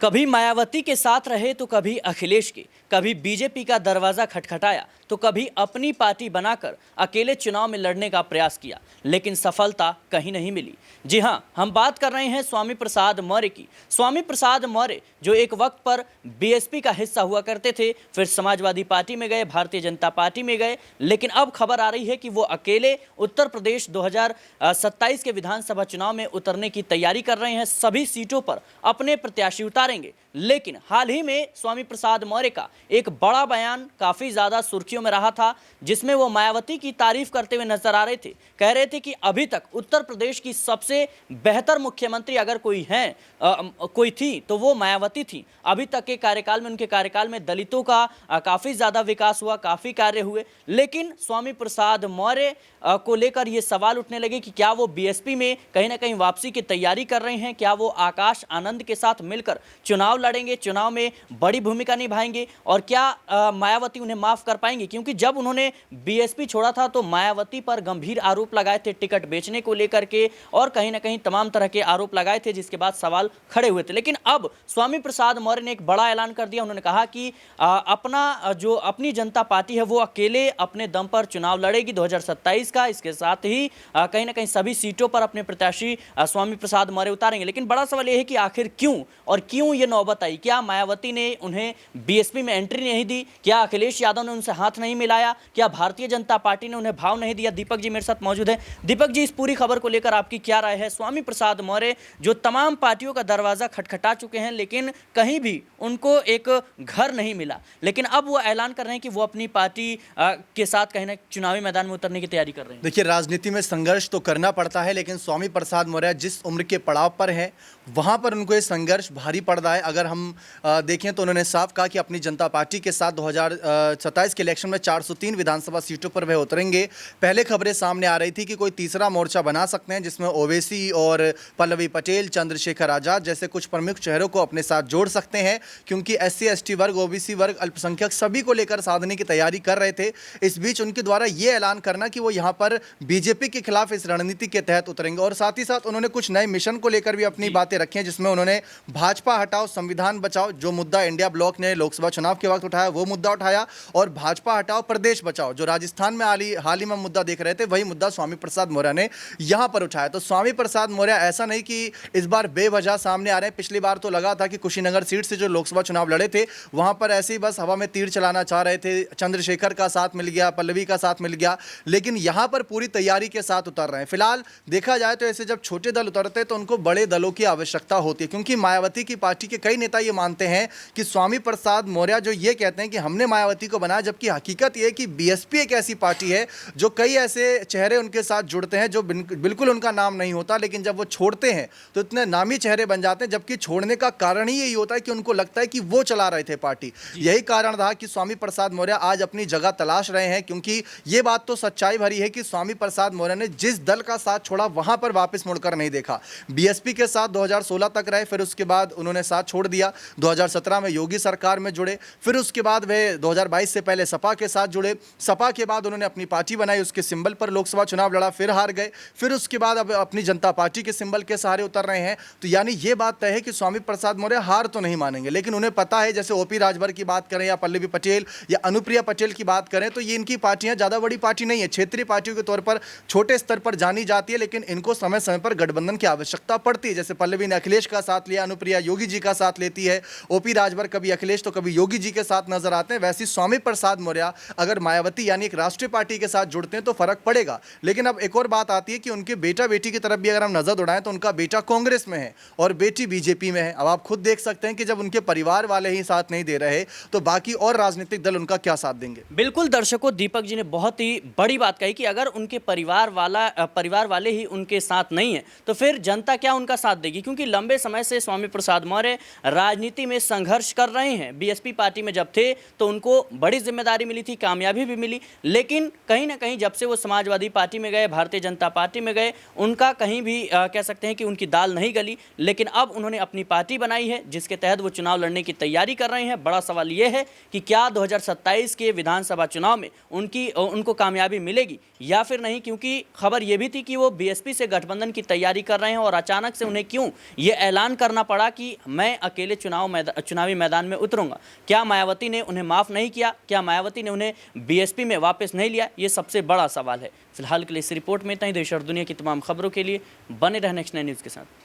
कभी मायावती के साथ रहे तो कभी अखिलेश के, कभी बीजेपी का दरवाजा खटखटाया तो कभी अपनी पार्टी बनाकर अकेले चुनाव में लड़ने का प्रयास किया, लेकिन सफलता कहीं नहीं मिली। जी हां, हम बात कर रहे हैं स्वामी प्रसाद मौर्य की। स्वामी प्रसाद मौर्य जो एक वक्त पर बीएसपी का हिस्सा हुआ करते थे, फिर समाजवादी पार्टी में गए, भारतीय जनता पार्टी में गए, लेकिन अब खबर आ रही है कि वो अकेले उत्तर प्रदेश 2027 के विधानसभा चुनाव में उतरने की तैयारी कर रहे हैं। सभी सीटों पर अपने प्रत्याशी उतारेंगे। लेकिन हाल ही में स्वामी प्रसाद मौर्य का एक बड़ा बयान काफी ज्यादा सुर्खियों में रहा था, जिसमें वो मायावती की तारीफ करते हुए नजर आ रहे थे। कह रहे थे कि अभी तक उत्तर प्रदेश की सबसे बेहतर मुख्यमंत्री अगर कोई थी तो वो मायावती थी। अभी तक के कार्यकाल में, उनके कार्यकाल में दलितों का काफी ज्यादा विकास हुआ, काफी कार्य हुए। लेकिन स्वामी प्रसाद मौर्य को लेकर ये सवाल उठने लगे कि क्या वो बीएसपी में कहीं ना कहीं वापसी की तैयारी कर रहे हैं, क्या वो आकाश आनंद के साथ मिलकर चुनाव लड़ेंगे, चुनाव में बड़ी भूमिका निभाएंगे, और क्या मायावती उन्हें माफ कर पाएंगे। क्योंकि जब उन्होंने बीएसपी छोड़ा था तो मायावती पर गंभीर आरोप लगाए थे टिकट बेचने को लेकर के, और कहीं ना कहीं तमाम तरह के आरोप लगाए थे, जिसके बाद सवाल खड़े हुए थे। लेकिन अब स्वामी प्रसाद मौर्य ने एक बड़ा ऐलान कर दिया। उन्होंने कहा कि अपनी जनता पार्टी है वो अकेले अपने दम पर चुनाव लड़ेगी 2027 का। इसके साथ ही कहीं ना कहीं सभी सीटों पर अपने प्रत्याशी स्वामी प्रसाद मौर्य उतारेंगे। लेकिन बड़ा सवाल यह है कि आखिर क्यों ये नौबत आई। क्या मायावती ने उन्हें बीएसपी में एंट्री नहीं दी? क्या अखिलेश यादव ने उनसे हाथ नहीं मिलाया? क्या भारतीय जनता पार्टी ने उन्हें भाव नहीं दिया? दीपक जी मेरे साथ मौजूद है। दीपक जी, इस पूरी खबर को लेकर आपकी क्या राय है? स्वामी प्रसाद मौर्य जो तमाम पार्टियों का दरवाजा खटखटा चुके हैं, लेकिन कहीं भी उनको एक घर नहीं मिला, लेकिन अब वो ऐलान कर रहे हैं कि वो अपनी पार्टी के साथ कहीं ना चुनावी मैदान में उतरने की तैयारी कर रहे हैं। देखिए, राजनीति में संघर्ष तो करना पड़ता है, लेकिन स्वामी प्रसाद मौर्य जिस उम्र के पड़ाव पर हैं वहां पर उनको ये संघर्ष भारी पड़ रहा है। अगर हम देखें तो उन्होंने साफ कहा कि अपनी जनता पार्टी के साथ 2027 के इलेक्शन में 403 विधानसभा सीटों पर वह उतरेंगे। पहले खबरें सामने आ रही थी कि कोई तीसरा मोर्चा बना सकते हैं, जिसमें ओवैसी और पल्लवी पटेल, चंद्रशेखर आजाद जैसे कुछ प्रमुख चेहरों को अपने साथ जोड़ सकते हैं, क्योंकि SC ST वर्ग, OBC वर्ग, अल्पसंख्यक सभी को लेकर साधने की तैयारी कर रहे थे। इस बीच उनके द्वारा ये ऐलान करना कि वो यहाँ पर बीजेपी के खिलाफ इस रणनीति के तहत उतरेंगे, और साथ ही साथ उन्होंने कुछ नए मिशन को लेकर भी अपनी बातें रखी हैं, जिसमें उन्होंने भाजपा हटाओ संविधान बचाओ, जो मुद्दा इंडिया ब्लॉक ने लोकसभा चुनाव के वक्त उठाया वो मुद्दा उठाया, और भाजपा हटाओ प्रदेश बचाओ, जो राजस्थान में हाल ही में मुद्दा देख रहे थे, वही मुद्दा स्वामी प्रसाद मौर्य ने यहां पर उठाया। तो स्वामी प्रसाद मौर्य ऐसा नहीं कि इस बार बेवजह सामने आ रहे हैं। पिछली बार तो लगा था कि कुशीनगर सीट से जो लोकसभा चुनाव लड़े थे वहां पर ऐसे ही बस हवा में तीर चलाना चाह रहे थे, चंद्रशेखर का साथ मिल गया, पल्लवी का साथ मिल गया, लेकिन यहां पर पूरी तैयारी के साथ उतर रहे हैं। फिलहाल देखा जाए तो ऐसे जब छोटे दल उतरते हैं तो उनको बड़े दलों की आवश्यकता होती है, क्योंकि मायावती की पार्टी के कई नेता ये मानते हैं कि स्वामी प्रसाद मौर्य जो ये कहते हैं कि हमने मायावती को बनाया, जबकि हकीकत ये है कि बीएसपी एक ऐसी पार्टी है जो कई ऐसे चेहरे उनके साथ जुड़ते हैं जो बिल्कुल उनका नाम नहीं होता, लेकिन जब वो छोड़ते हैं तो इतने नामी चेहरे बन जाते हैं, जबकि छोड़ने का कारण ही यही होता है कि उनको लगता है कि वो चला रहे थे पार्टी। यही कारण रहा कि स्वामी प्रसाद मौर्य आज अपनी जगह तलाश रहे हैं, क्योंकि ये बात तो सच्चाई भरी है कि स्वामी प्रसाद मौर्य ने जिस दल का साथ छोड़ा वहां पर वापस मुड़कर नहीं देखा। बीएसपी के साथ 2016 तक रहे, फिर उसके बाद उन्होंने साथ छोड़ दिया। 2017 में योगी सरकार में जुड़े, फिर उसके बाद वे 2022 से पहले सपा के साथ जुड़े। सपा के बाद उन्होंने अपनी पार्टी बनाई, उसके सिंबल पर लोकसभा चुनाव लड़ा, फिर हार गए। फिर उसके बाद अब अपनी जनता पार्टी के सिंबल के सहारे उतर रहे हैं। तो यानी ये बात तय है कि स्वामी प्रसाद मौर्य हार तो नहीं मानेंगे, लेकिन उन्हें पता है, जैसे OP राजभर की बात करें या पल्लवी पटेल या अनुप्रिया पटेल की बात करें, तो ये इनकी पार्टियां ज़्यादा बड़ी पार्टी नहीं है, क्षेत्रीय पार्टियों के तौर पर छोटे स्तर पर जानी जाती है, लेकिन इनको समय समय पर गठबंधन की आवश्यकता पड़ती है। जैसे पल्लवी ने अखिलेश का साथ लिया, अनुप्रिया योगी जी का साथ लेती है, OP राजभर कभी अखिलेश तो कभी योगी जी के साथ नजर आते हैं। वैसे स्वामी प्रसाद मौर्य अगर मायावती यानी एक राष्ट्रीय पार्टी के साथ जुड़ते हैं तो फर्क पड़ेगा। लेकिन अब एक और बात आती है कि उनके बेटा बेटी की तरफ भी अगर हम नजर दौड़ाएं तो उनका बेटा कांग्रेस में है और बेटी बीजेपी में है। अब आप खुद देख सकते हैं कि जब उनके परिवार वाले ही साथ नहीं दे रहे तो बाकी और राजनीतिक दल उनका क्या साथ देंगे। बिल्कुल दर्शकों, दीपक जी ने बहुत ही बड़ी बात कही कि अगर उनके परिवार वाले ही उनके साथ नहीं है तो फिर जनता क्या उनका साथ देगी। क्योंकि लंबे समय से स्वामी प्रसाद मौर्य राजनीति में संघर्ष कर रहे हैं। बीएसपी पार्टी में जब थे तो उनको बड़ी जिम्मेदारी मिली थी, कामयाबी भी मिली, लेकिन कहीं ना कहीं जब से वो समाजवादी पार्टी में गए, भारतीय जनता पार्टी में गए, उनका कहीं भी कह सकते हैं कि उनकी दाल नहीं गली। लेकिन अब उन्होंने अपनी पार्टी बनाई है जिसके तहत वो चुनाव लड़ने की तैयारी कर रहे हैं। बड़ा सवाल ये है कि क्या 2027 के विधानसभा चुनाव में उनको कामयाबी मिलेगी या फिर नहीं, क्योंकि खबर ये भी थी कि वो बीएसपी से गठबंधन की तैयारी कर रहे हैं और अचानक से उन्हें क्यों ये ऐलान करना पड़ा कि मैं अकेले चुनावी मैदान में उतरूंगा। क्या मायावती ने उन्हें माफ़ नहीं किया? क्या मायावती ने उन्हें बीएसपी में वापस नहीं लिया? ये सबसे बड़ा सवाल है। फिलहाल के लिए इस रिपोर्ट में इतना ही। देश और दुनिया की तमाम खबरों के लिए बने रहने नेक्स्ट 9 न्यूज़ के साथ।